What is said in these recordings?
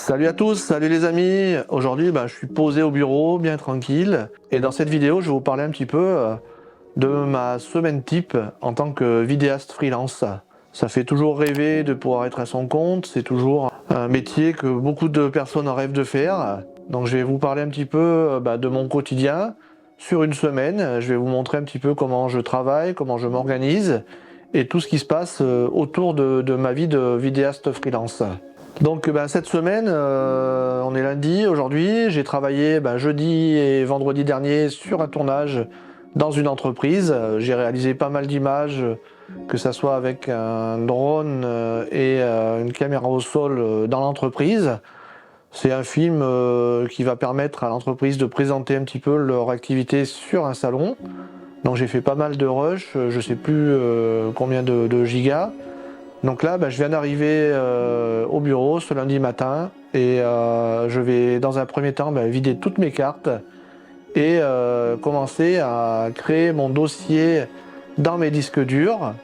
Salut à tous, salut les amis. Aujourd'hui, je suis posé au bureau, bien tranquille. Et dans cette vidéo, je vais vous parler un petit peu de ma semaine type en tant que vidéaste freelance. Ça fait toujours rêver de pouvoir être à son compte. C'est toujours un métier que beaucoup de personnes rêvent de faire. Donc je vais vous parler un petit peu de mon quotidien sur une semaine. Je vais vous montrer un petit peu comment je travaille, comment je m'organise et tout ce qui se passe autour de ma vie de vidéaste freelance. Donc cette semaine, on est lundi aujourd'hui, j'ai travaillé jeudi et vendredi dernier sur un tournage dans une entreprise. J'ai réalisé pas mal d'images, que ce soit avec un drone et une caméra au sol dans l'entreprise. C'est un film qui va permettre à l'entreprise de présenter un petit peu leur activité sur un salon. Donc j'ai fait pas mal de rush, je sais plus combien de gigas. Donc là, je viens d'arriver au bureau ce lundi matin et je vais dans un premier temps vider toutes mes cartes et commencer à créer mon dossier dans mes disques durs.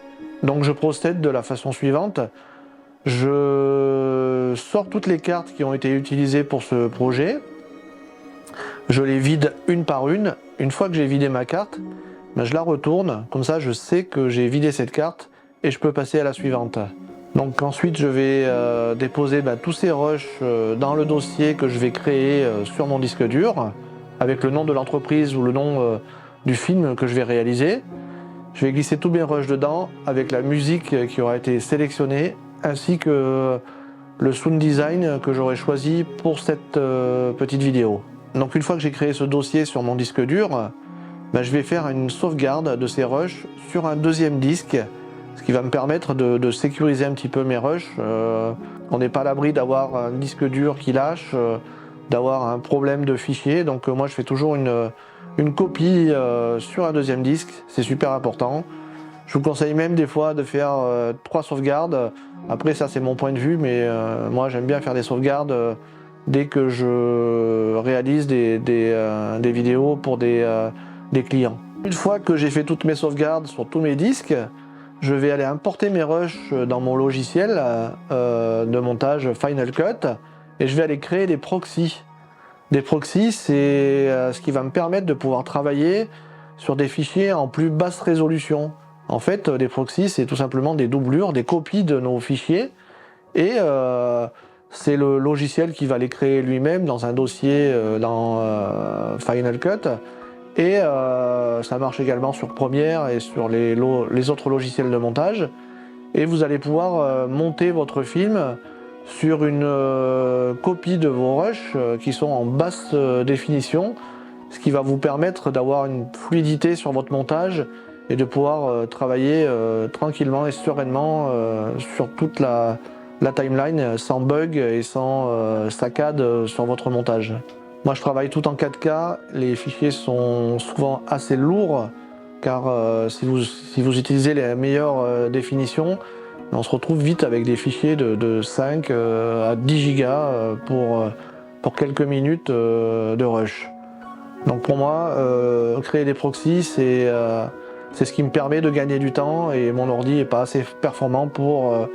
Donc je procède de la façon suivante. Je sors toutes les cartes qui ont été utilisées pour ce projet. Je les vide une par une. Une fois que j'ai vidé ma carte, je la retourne. Comme ça, je sais que j'ai vidé cette carte et je peux passer à la suivante. Donc ensuite je vais déposer tous ces rushs dans le dossier que je vais créer sur mon disque dur avec le nom de l'entreprise ou le nom du film que je vais réaliser. Je vais glisser tous mes rushs dedans avec la musique qui aura été sélectionnée ainsi que le sound design que j'aurai choisi pour cette petite vidéo. Donc une fois que j'ai créé ce dossier sur mon disque dur, je vais faire une sauvegarde de ces rushs sur un deuxième disque, ce qui va me permettre de sécuriser un petit peu mes rushs. On n'est pas à l'abri d'avoir un disque dur qui lâche, d'avoir un problème de fichier, donc moi je fais toujours une copie sur un deuxième disque, c'est super important. Je vous conseille même des fois de faire 3 sauvegardes. Après ça c'est mon point de vue, mais moi j'aime bien faire des sauvegardes dès que je réalise des vidéos pour des clients. Une fois que j'ai fait toutes mes sauvegardes sur tous mes disques, je vais aller importer mes rushs dans mon logiciel de montage Final Cut et je vais aller créer des proxys. Des proxys, c'est ce qui va me permettre de pouvoir travailler sur des fichiers en plus basse résolution. En fait, des proxys, c'est tout simplement des doublures, des copies de nos fichiers et c'est le logiciel qui va les créer lui-même dans un dossier dans Final Cut. Et ça marche également sur Premiere et sur les autres logiciels de montage. Et vous allez pouvoir monter votre film sur une copie de vos rushs qui sont en basse définition, ce qui va vous permettre d'avoir une fluidité sur votre montage et de pouvoir travailler tranquillement et sereinement sur toute la timeline sans bug et sans saccade sur votre montage. Moi je travaille tout en 4K, les fichiers sont souvent assez lourds car si vous utilisez les meilleures définitions, on se retrouve vite avec des fichiers de 5 à 10 gigas pour quelques minutes de rush. Donc pour moi, créer des proxys c'est ce qui me permet de gagner du temps et mon ordi n'est pas assez performant pour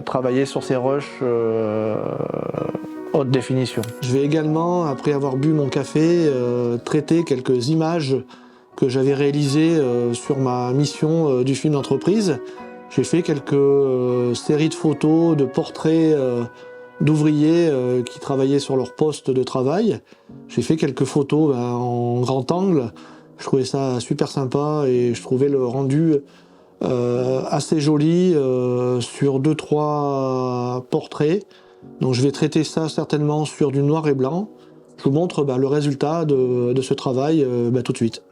travailler sur ces rushs haute définition. Je vais également, après avoir bu mon café, traiter quelques images que j'avais réalisées sur ma mission du film d'entreprise. J'ai fait quelques séries de photos, de portraits d'ouvriers qui travaillaient sur leur poste de travail. J'ai fait quelques photos en grand angle. Je trouvais ça super sympa et je trouvais le rendu assez joli sur 2-3 portraits. Donc je vais traiter ça certainement sur du noir et blanc. Je vous montre le résultat de ce travail tout de suite.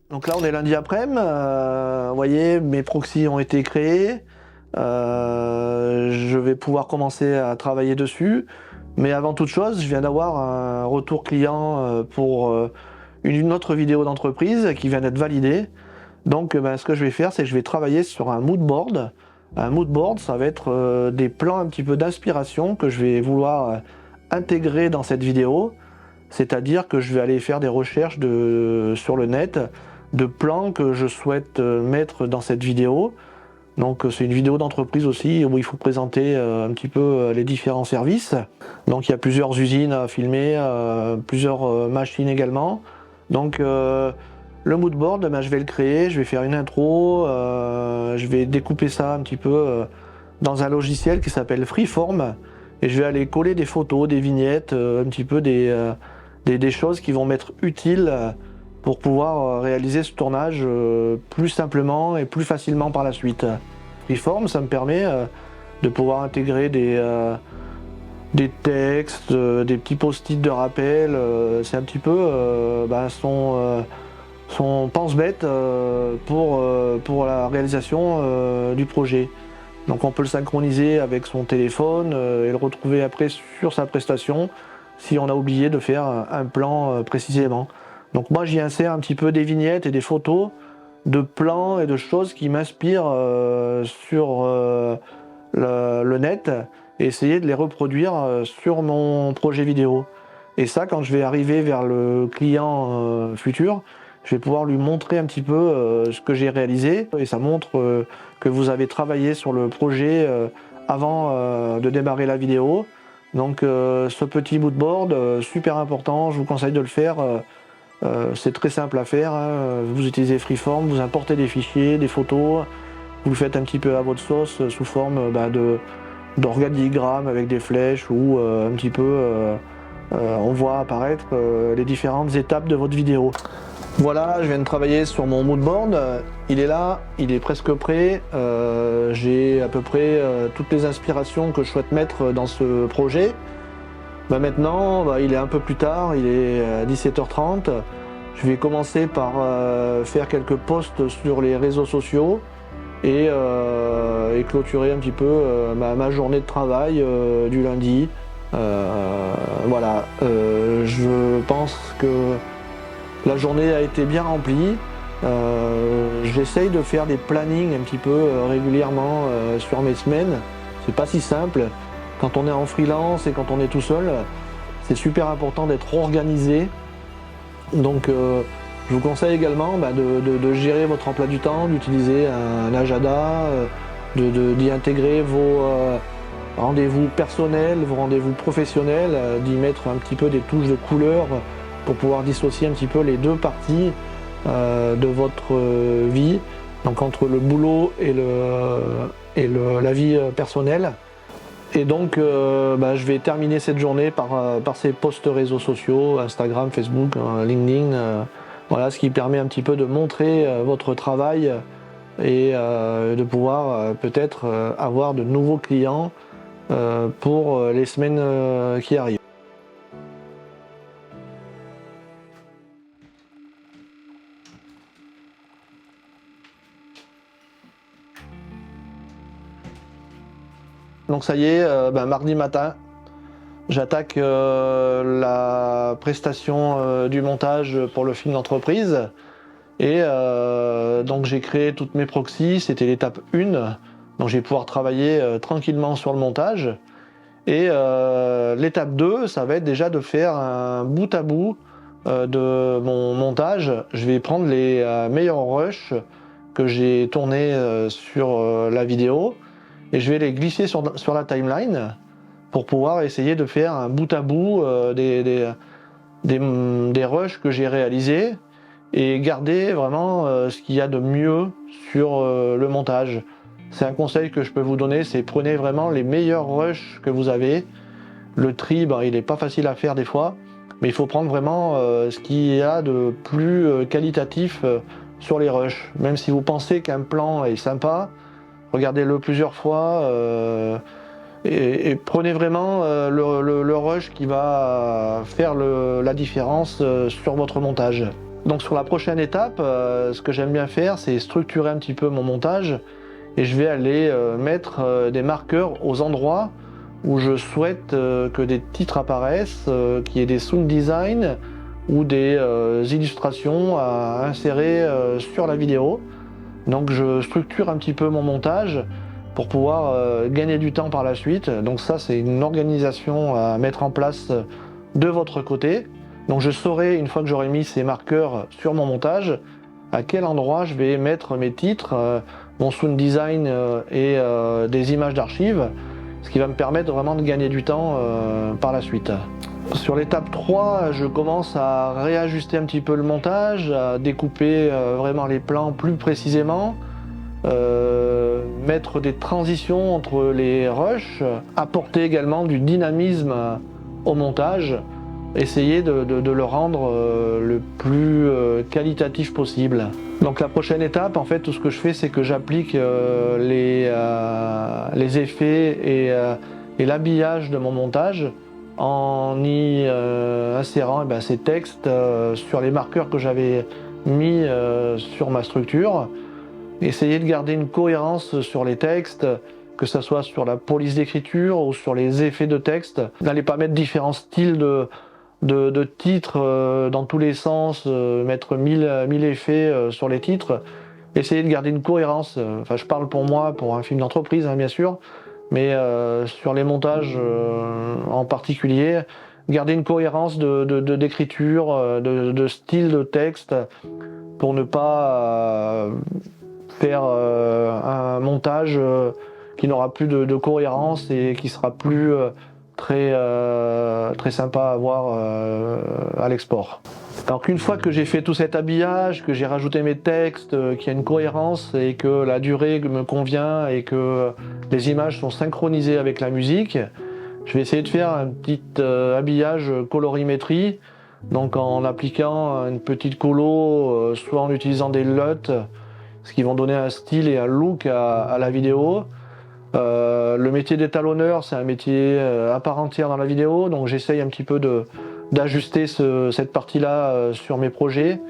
Donc là on est lundi après-midi, vous voyez mes proxys ont été créés, je vais pouvoir commencer à travailler dessus. Mais avant toute chose, je viens d'avoir un retour client pour une autre vidéo d'entreprise qui vient d'être validée. Donc ce que je vais faire, c'est que je vais travailler sur un mood board. Un mood board, ça va être des plans un petit peu d'inspiration que je vais vouloir intégrer dans cette vidéo. c'est-à-dire que je vais aller faire des recherches sur le net de plans que je souhaite mettre dans cette vidéo. Donc c'est une vidéo d'entreprise aussi où il faut présenter un petit peu les différents services. Donc il y a plusieurs usines à filmer, plusieurs machines également. Donc le mood board, je vais le créer, je vais faire une intro, je vais découper ça un petit peu dans un logiciel qui s'appelle Freeform et je vais aller coller des photos, des vignettes, un petit peu des choses qui vont m'être utiles pour pouvoir réaliser ce tournage plus simplement et plus facilement par la suite. Freeform, ça me permet de pouvoir intégrer des textes, des petits post-it de rappel. C'est un petit peu son pense-bête pour la réalisation du projet. Donc on peut le synchroniser avec son téléphone et le retrouver après sur sa prestation si on a oublié de faire un plan précisément. Donc moi j'y insère un petit peu des vignettes et des photos de plans et de choses qui m'inspirent sur le net et essayer de les reproduire sur mon projet vidéo. Et ça, quand je vais arriver vers le client futur, je vais pouvoir lui montrer un petit peu ce que j'ai réalisé et ça montre que vous avez travaillé sur le projet avant de démarrer la vidéo. Donc ce petit moodboard, super important, je vous conseille de le faire. C'est très simple à faire, hein. Vous utilisez Freeform, vous importez des fichiers, des photos, vous le faites un petit peu à votre sauce sous forme d'organigramme avec des flèches ou un petit peu on voit apparaître les différentes étapes de votre vidéo. Voilà, je viens de travailler sur mon moodboard, il est là, il est presque prêt, j'ai à peu près toutes les inspirations que je souhaite mettre dans ce projet. Maintenant, il est un peu plus tard, il est 17h30. Je vais commencer par faire quelques posts sur les réseaux sociaux et clôturer un petit peu ma journée de travail du lundi. Voilà, je pense que la journée a été bien remplie. J'essaye de faire des plannings un petit peu régulièrement sur mes semaines. C'est pas si simple. Quand on est en freelance et quand on est tout seul, c'est super important d'être organisé. Donc je vous conseille également de gérer votre emploi du temps, d'utiliser un agenda, d'y intégrer vos rendez-vous personnels, vos rendez-vous professionnels, d'y mettre un petit peu des touches de couleur pour pouvoir dissocier un petit peu les deux parties de votre vie, donc entre le boulot et la vie personnelle. Et donc je vais terminer cette journée par ces posts réseaux sociaux, Instagram, Facebook, LinkedIn, voilà, ce qui permet un petit peu de montrer votre travail et de pouvoir peut-être avoir de nouveaux clients pour les semaines qui arrivent. Donc ça y est, mardi matin, j'attaque la prestation du montage pour le film d'entreprise. Et donc j'ai créé toutes mes proxys, c'était l'étape 1. Donc je vais pouvoir travailler tranquillement sur le montage. Et l'étape 2, ça va être déjà de faire un bout à bout de mon montage. Je vais prendre les meilleurs rushs que j'ai tournés sur la vidéo. Et je vais les glisser sur la timeline pour pouvoir essayer de faire un bout à bout des rushs que j'ai réalisés et garder vraiment ce qu'il y a de mieux sur le montage. C'est un conseil que je peux vous donner, c'est prenez vraiment les meilleurs rushs que vous avez. Le tri, il n'est pas facile à faire des fois, mais il faut prendre vraiment ce qu'il y a de plus qualitatif sur les rushs. Même si vous pensez qu'un plan est sympa, regardez-le plusieurs fois et prenez vraiment le rush qui va faire la différence sur votre montage. Donc sur la prochaine étape, ce que j'aime bien faire, c'est structurer un petit peu mon montage et je vais aller mettre des marqueurs aux endroits où je souhaite que des titres apparaissent, qu'il y ait des sound design ou des illustrations à insérer sur la vidéo. Donc je structure un petit peu mon montage pour pouvoir gagner du temps par la suite. Donc ça, c'est une organisation à mettre en place de votre côté. Donc je saurai, une fois que j'aurai mis ces marqueurs sur mon montage, à quel endroit je vais mettre mes titres, mon sound design et des images d'archives, ce qui va me permettre vraiment de gagner du temps par la suite. Sur l'étape 3, je commence à réajuster un petit peu le montage, à découper vraiment les plans plus précisément, mettre des transitions entre les rushs, apporter également du dynamisme au montage, essayer de le rendre le plus qualitatif possible. Donc la prochaine étape, en fait, tout ce que je fais, c'est que j'applique les effets et l'habillage de mon montage en y insérant ces textes sur les marqueurs que j'avais mis sur ma structure. Essayer de garder une cohérence sur les textes, que ce soit sur la police d'écriture ou sur les effets de texte. N'allez pas mettre différents styles de titres dans tous les sens, mettre 1000 effets sur les titres. Essayez de garder une cohérence. Enfin, je parle pour moi, pour un film d'entreprise, bien sûr, mais sur les montages en particulier, garder une cohérence d'écriture, de style de texte, pour ne pas faire un montage qui n'aura plus de cohérence et qui sera plus très sympa à voir à l'export. Alors qu'une fois que j'ai fait tout cet habillage, que j'ai rajouté mes textes, qu'il y a une cohérence et que la durée me convient et que les images sont synchronisées avec la musique, je vais essayer de faire un petit habillage colorimétrie, donc en appliquant une petite colo, soit en utilisant des LUT, ce qui vont donner un style et un look à la vidéo. Le métier d'étalonneur, c'est un métier à part entière dans la vidéo, donc j'essaye un petit peu d'ajuster cette partie-là sur mes projets.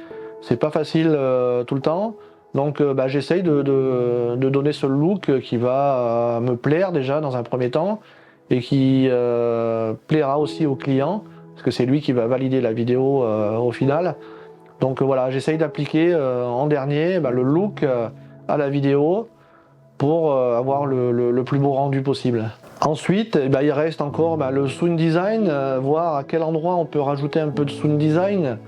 C'est pas facile tout le temps, donc j'essaye de donner ce look qui va me plaire déjà dans un premier temps et qui plaira aussi au client, parce que c'est lui qui va valider la vidéo au final. Donc voilà, j'essaye d'appliquer en dernier le look à la vidéo pour avoir le plus beau rendu possible. Ensuite, il reste encore le sound design, voir à quel endroit on peut rajouter un peu de sound design.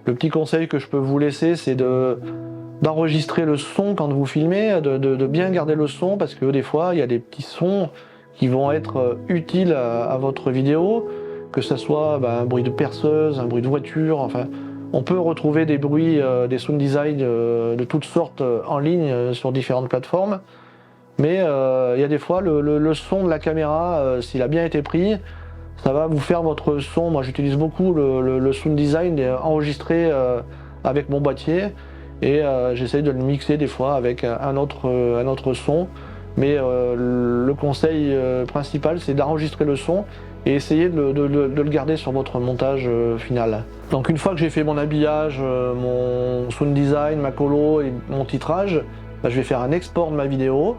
Le petit conseil que je peux vous laisser, c'est d'enregistrer le son quand vous filmez, de bien garder le son, parce que des fois, il y a des petits sons qui vont être utiles à votre vidéo, que ce soit un bruit de perceuse, un bruit de voiture, enfin, on peut retrouver des bruits, des sound design de toutes sortes en ligne sur différentes plateformes. Mais il y a des fois, le son de la caméra, s'il a bien été pris, ça va vous faire votre son. Moi, j'utilise beaucoup le sound design enregistré avec mon boîtier et j'essaye de le mixer des fois avec un autre son. Mais le conseil principal, c'est d'enregistrer le son et essayer de le garder sur votre montage final. Donc une fois que j'ai fait mon habillage, mon sound design, ma colo et mon titrage, je vais faire un export de ma vidéo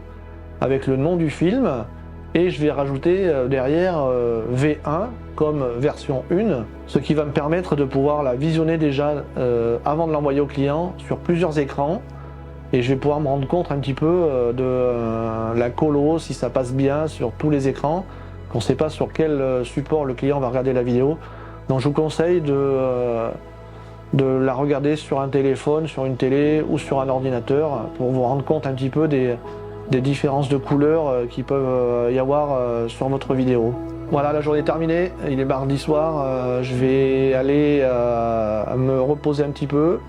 avec le nom du film et je vais rajouter derrière V1 comme version 1, ce qui va me permettre de pouvoir la visionner déjà avant de l'envoyer au client sur plusieurs écrans et je vais pouvoir me rendre compte un petit peu de la colo, si ça passe bien sur tous les écrans, qu'on ne sait pas sur quel support le client va regarder la vidéo. Donc je vous conseille de la regarder sur un téléphone, sur une télé ou sur un ordinateur pour vous rendre compte un petit peu des différences de couleurs qui peuvent y avoir sur votre vidéo. Voilà, la journée est terminée, il est mardi soir, je vais aller me reposer un petit peu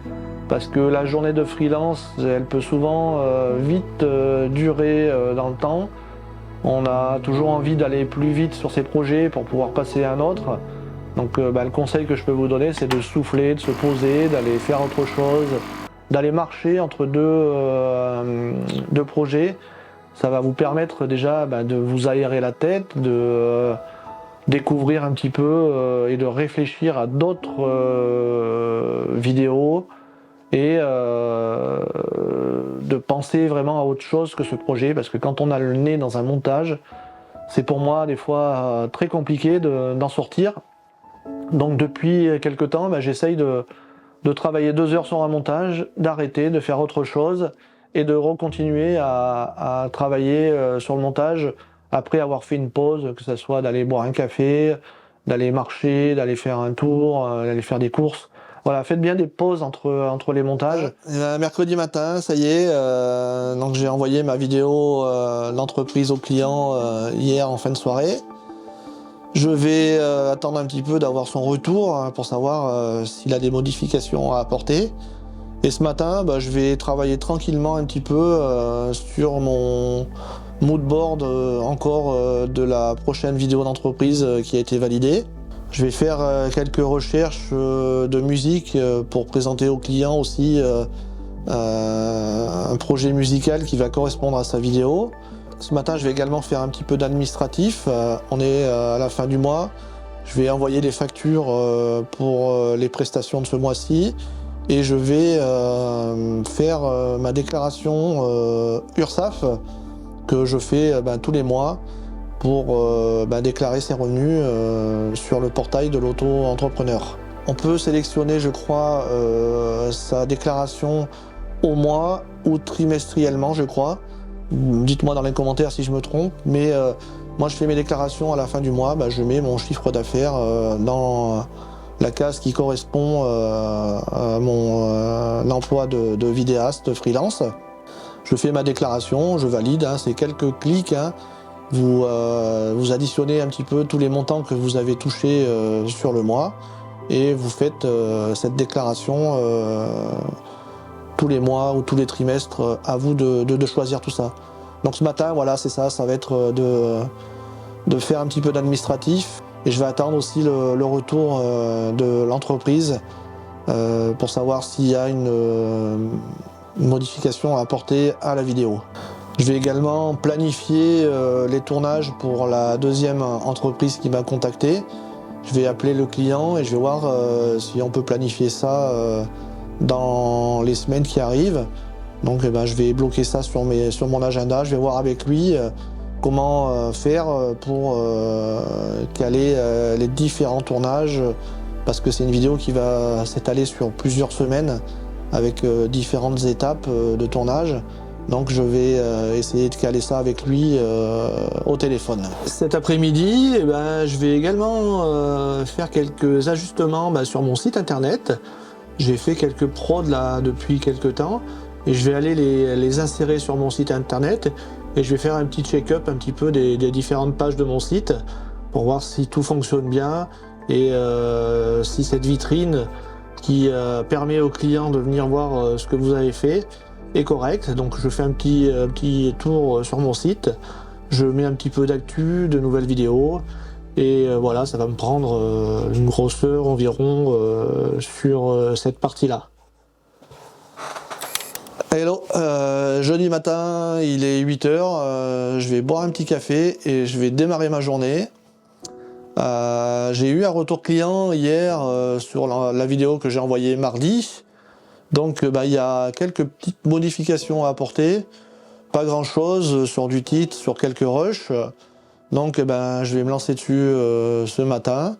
parce que la journée de freelance, elle peut souvent vite durer dans le temps. On a toujours envie d'aller plus vite sur ces projets pour pouvoir passer à un autre. Donc le conseil que je peux vous donner, c'est de souffler, de se poser, d'aller faire autre chose, d'aller marcher entre deux projets. Ça va vous permettre déjà de vous aérer la tête, de découvrir un petit peu et de réfléchir à d'autres vidéos et de penser vraiment à autre chose que ce projet, parce que quand on a le nez dans un montage, c'est pour moi des fois très compliqué d'en sortir. Donc depuis quelques temps, j'essaye de travailler 2 heures sur un montage, d'arrêter, de faire autre chose et de recontinuer à travailler sur le montage après avoir fait une pause, que ce soit d'aller boire un café, d'aller marcher, d'aller faire un tour, d'aller faire des courses. Voilà, faites bien des pauses entre les montages. Mercredi matin, ça y est, donc j'ai envoyé ma vidéo d'entreprise au client hier en fin de soirée. Je vais attendre un petit peu d'avoir son retour pour savoir s'il a des modifications à apporter. Et ce matin, je vais travailler tranquillement un petit peu sur mon moodboard encore de la prochaine vidéo d'entreprise qui a été validée. Je vais faire quelques recherches de musique pour présenter au client aussi un projet musical qui va correspondre à sa vidéo. Ce matin, je vais également faire un petit peu d'administratif. On est à la fin du mois. Je vais envoyer les factures pour les prestations de ce mois-ci. Et je vais faire ma déclaration URSSAF que je fais tous les mois pour déclarer ses revenus sur le portail de l'auto-entrepreneur. On peut sélectionner, je crois, sa déclaration au mois ou trimestriellement, je crois. Dites-moi dans les commentaires si je me trompe, mais moi je fais mes déclarations à la fin du mois, je mets mon chiffre d'affaires dans la case qui correspond à mon emploi de vidéaste, de freelance. Je fais ma déclaration, je valide, c'est quelques clics. Vous additionnez un petit peu tous les montants que vous avez touchés sur le mois et vous faites cette déclaration tous les mois ou tous les trimestres, à vous de choisir tout ça. Donc ce matin, voilà, c'est ça, ça va être de faire un petit peu d'administratif et je vais attendre aussi le retour de l'entreprise pour savoir s'il y a une modification à apporter à la vidéo. Je vais également planifier les tournages pour la deuxième entreprise qui m'a contacté. Je vais appeler le client et je vais voir si on peut planifier ça dans les semaines qui arrivent. Donc je vais bloquer ça sur mon agenda. Je vais voir avec lui comment faire pour caler les différents tournages parce que c'est une vidéo qui va s'étaler sur plusieurs semaines avec différentes étapes de tournage. Donc je vais essayer de caler ça avec lui au téléphone. Cet après-midi, je vais également faire quelques ajustements sur mon site internet. J'ai fait quelques prods là depuis quelques temps et je vais aller les insérer sur mon site internet et je vais faire un petit check-up un petit peu des différentes pages de mon site pour voir si tout fonctionne bien et si cette vitrine qui permet aux clients de venir voir ce que vous avez fait est correcte. Donc je fais un petit tour sur mon site, je mets un petit peu d'actu, de nouvelles vidéos et voilà, ça va me prendre une grosse heure environ sur cette partie-là. Hello, jeudi matin, il est 8 h, je vais boire un petit café et je vais démarrer ma journée. J'ai eu un retour client hier sur la vidéo que j'ai envoyée mardi. Donc il y a quelques petites modifications à apporter, pas grand chose sur du titre, sur quelques rushs. Donc je vais me lancer dessus ce matin.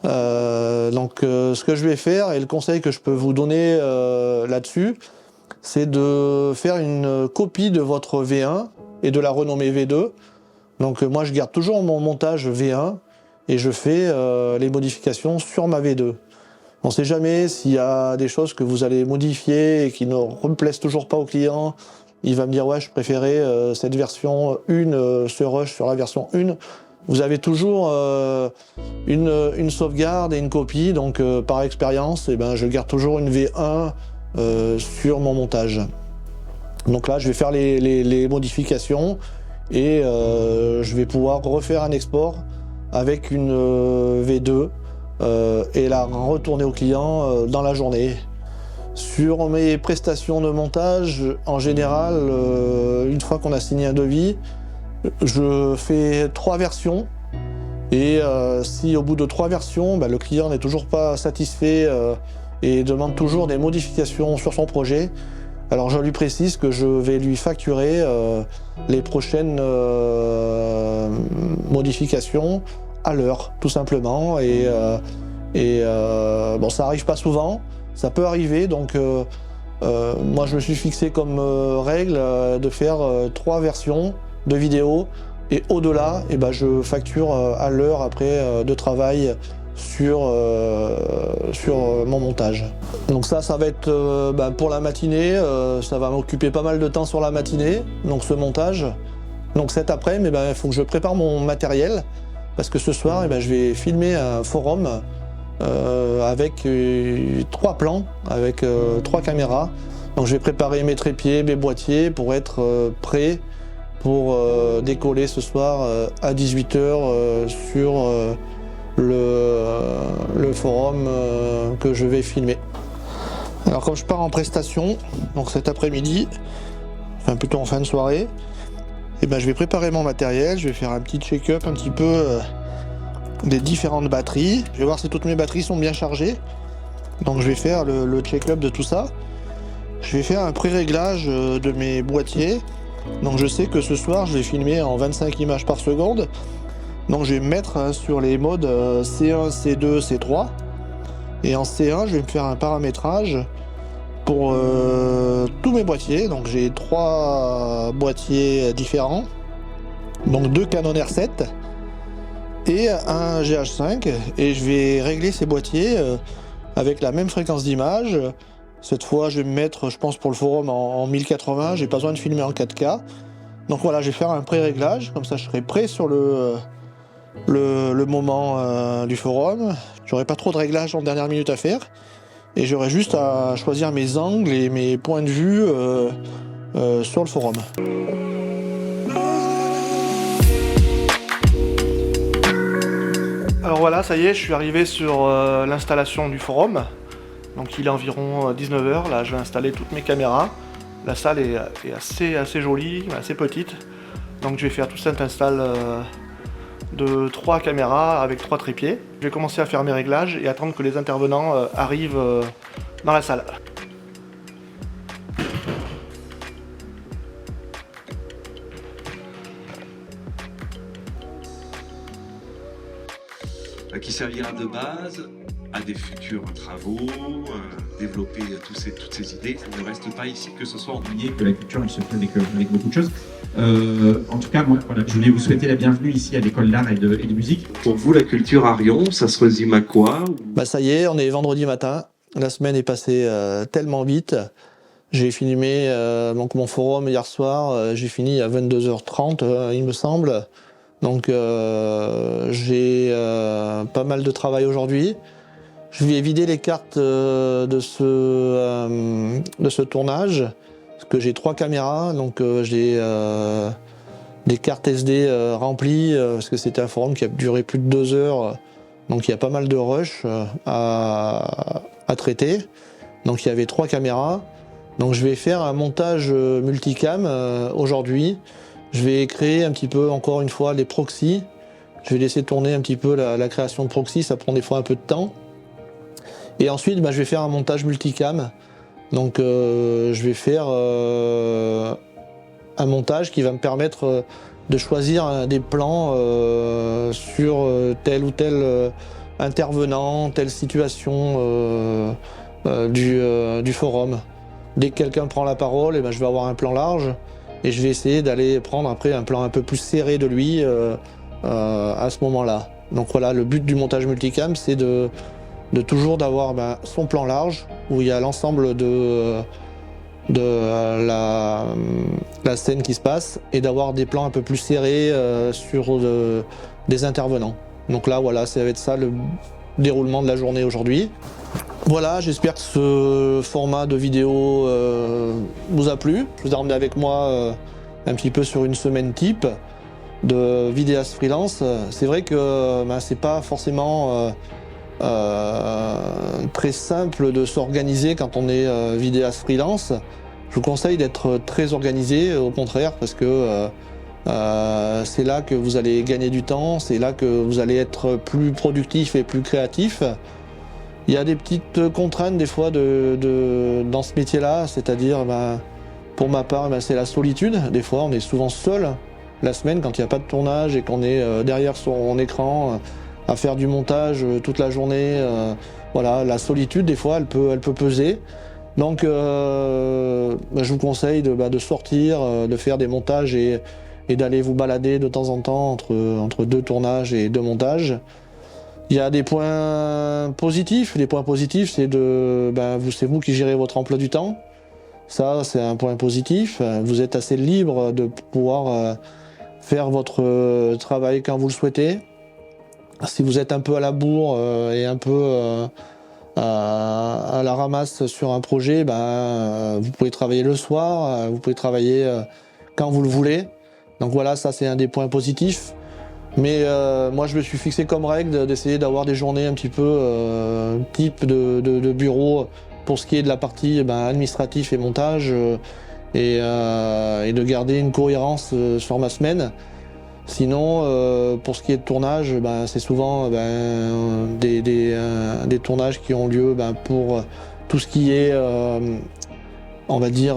Ce que je vais faire et le conseil que je peux vous donner là-dessus, c'est de faire une copie de votre V1 et de la renommer V2. Donc moi je garde toujours mon montage V1 et je fais les modifications sur ma V2. On ne sait jamais s'il y a des choses que vous allez modifier et qui ne plaisent toujours pas au client. Il va me dire ouais, je préférais cette version 1, ce rush sur la version 1. Vous avez toujours une sauvegarde et une copie, donc par expérience, je garde toujours une V1 sur mon montage. Donc là, je vais faire les modifications et je vais pouvoir refaire un export avec une V2 et la retourner au client dans la journée. Sur mes prestations de montage, en général, une fois qu'on a signé un devis, je fais 3 versions et si au bout de 3 versions, le client n'est toujours pas satisfait et demande toujours des modifications sur son projet, alors je lui précise que je vais lui facturer les prochaines modifications à l'heure, tout simplement. Bon, ça arrive pas souvent, ça peut arriver, donc moi je me suis fixé comme règle de faire 3 versions de vidéos Et au-delà, je facture à l'heure après de travail sur mon montage. Donc ça va être pour la matinée, ça va m'occuper pas mal de temps sur la matinée, donc ce montage. Donc cet après-midi, il faut que je prépare mon matériel, parce que ce soir, je vais filmer un forum avec 3 plans, avec 3 caméras. Donc je vais préparer mes trépieds, mes boîtiers pour être prêt pour décoller ce soir à 18 h sur le forum que je vais filmer. Alors comme je pars en prestation, donc cet après-midi, enfin plutôt en fin de soirée, je vais préparer mon matériel, je vais faire un petit check-up un petit peu des différentes batteries. Je vais voir si toutes mes batteries sont bien chargées. Donc je vais faire le check-up de tout ça. Je vais faire un pré-réglage de mes boîtiers. Donc je sais que ce soir je vais filmer en 25 images par seconde. Donc je vais me mettre sur les modes C1, C2, C3. Et en C1 je vais me faire un paramétrage pour tous mes boîtiers. Donc j'ai 3 boîtiers différents. Donc 2 Canon R7 et un GH5. Et je vais régler ces boîtiers avec la même fréquence d'image. Cette fois, je vais me mettre, je pense, pour le forum en 1080. J'ai pas besoin de filmer en 4K. Donc voilà, je vais faire un pré-réglage. Comme ça, je serai prêt sur le moment du forum. J'aurai pas trop de réglages en dernière minute à faire. Et j'aurai juste à choisir mes angles et mes points de vue sur le forum. Alors voilà, ça y est, je suis arrivé sur l'installation du forum. Donc il est environ 19 h, là je vais installer toutes mes caméras. La salle est assez jolie, assez petite. Donc je vais faire tout cet install de 3 caméras avec 3 trépieds. Je vais commencer à faire mes réglages et attendre que les intervenants arrivent dans la salle. Qui servira de base à des futurs travaux, développer toutes ces idées. Ça ne reste pas ici que ce soit ennuyé, que la culture elle se fait avec beaucoup de choses. En tout cas, moi, voilà, je voulais vous souhaiter la bienvenue ici à l'école d'art et de musique. Pour vous, la culture à Riom, ça se résume à quoi? Ça y est, on est vendredi matin. La semaine est passée tellement vite. J'ai filmé donc mon forum hier soir. J'ai fini à 22 h 30, il me semble. Donc j'ai pas mal de travail aujourd'hui. Je vais vider les cartes de ce tournage, parce que j'ai 3 caméras, donc j'ai des cartes SD remplies, parce que c'était un forum qui a duré plus de 2 heures, donc il y a pas mal de rush à traiter. Donc il y avait 3 caméras, donc je vais faire un montage multicam aujourd'hui. Je vais créer un petit peu, encore une fois, les proxys. Je vais laisser tourner un petit peu la création de proxys, ça prend des fois un peu de temps. Et ensuite, je vais faire un montage multicam. Donc je vais faire un montage qui va me permettre de choisir des plans sur tel ou tel intervenant, telle situation du forum. Dès que quelqu'un prend la parole, je vais avoir un plan large. Et je vais essayer d'aller prendre après un plan un peu plus serré de lui à ce moment-là. Donc voilà, le but du montage multicam, c'est de toujours d'avoir son plan large, où il y a l'ensemble de la scène qui se passe, et d'avoir des plans un peu plus serrés sur des intervenants. Donc là, voilà, ça va être ça le déroulement de la journée aujourd'hui. Voilà, j'espère que ce format de vidéo vous a plu. Je vous ai emmené avec moi un petit peu sur une semaine type de vidéaste freelance. C'est vrai que c'est pas forcément très simple de s'organiser quand on est vidéaste freelance. Je vous conseille d'être très organisé, au contraire, parce que c'est là que vous allez gagner du temps, c'est là que vous allez être plus productif et plus créatif. Il y a des petites contraintes des fois dans ce métier-là, c'est-à-dire pour ma part c'est la solitude. Des fois on est souvent seul la semaine quand il n'y a pas de tournage et qu'on est derrière son écran à faire du montage toute la journée. Voilà, la solitude des fois elle peut peser. Donc je vous conseille de sortir, de faire des montages et et d'aller vous balader de temps en temps entre 2 tournages et 2 montages. Il y a des points positifs. Les points positifs, c'est c'est vous qui gérez votre emploi du temps. Ça, c'est un point positif. Vous êtes assez libre de pouvoir faire votre travail quand vous le souhaitez. Si vous êtes un peu à la bourre et un peu à la ramasse sur un projet, vous pouvez travailler le soir, vous pouvez travailler quand vous le voulez. Donc voilà, ça c'est un des points positifs. Mais moi je me suis fixé comme règle d'essayer d'avoir des journées un petit peu type de bureau pour ce qui est de la partie administratif et montage et de garder une cohérence sur ma semaine. Sinon, pour ce qui est de tournage, c'est souvent des tournages qui ont lieu pour tout ce qui est, on va dire,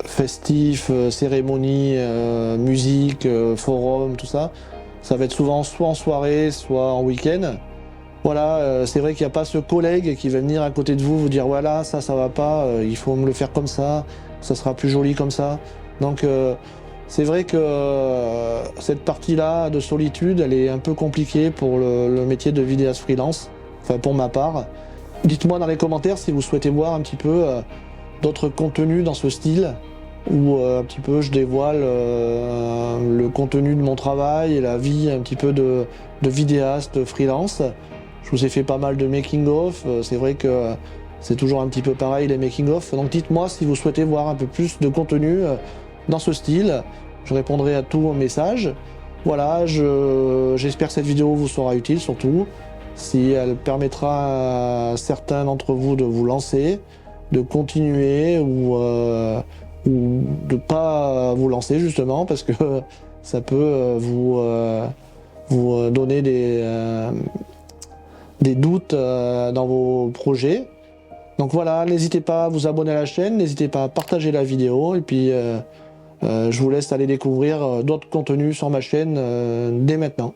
festif, cérémonie, musique, forum, tout ça. Ça va être souvent soit en soirée, soit en week-end. Voilà, c'est vrai qu'il n'y a pas ce collègue qui va venir à côté de vous dire voilà, ça va pas, il faut me le faire comme ça sera plus joli comme ça. Donc c'est vrai que cette partie-là de solitude, elle est un peu compliquée pour le métier de vidéaste freelance, enfin pour ma part. Dites-moi dans les commentaires si vous souhaitez voir un petit peu d'autres contenus dans ce style, où un petit peu je dévoile le contenu de mon travail et la vie un petit peu de vidéaste freelance. Je vous ai fait pas mal de making-of, c'est vrai que c'est toujours un petit peu pareil les making-of, donc dites-moi si vous souhaitez voir un peu plus de contenu dans ce style, je répondrai à tous vos messages. Voilà, j'espère que cette vidéo vous sera utile surtout, si elle permettra à certains d'entre vous de vous lancer, de continuer ou de pas vous lancer justement, parce que ça peut vous donner des doutes dans vos projets. Donc voilà, n'hésitez pas à vous abonner à la chaîne, n'hésitez pas à partager la vidéo, et puis je vous laisse aller découvrir d'autres contenus sur ma chaîne dès maintenant.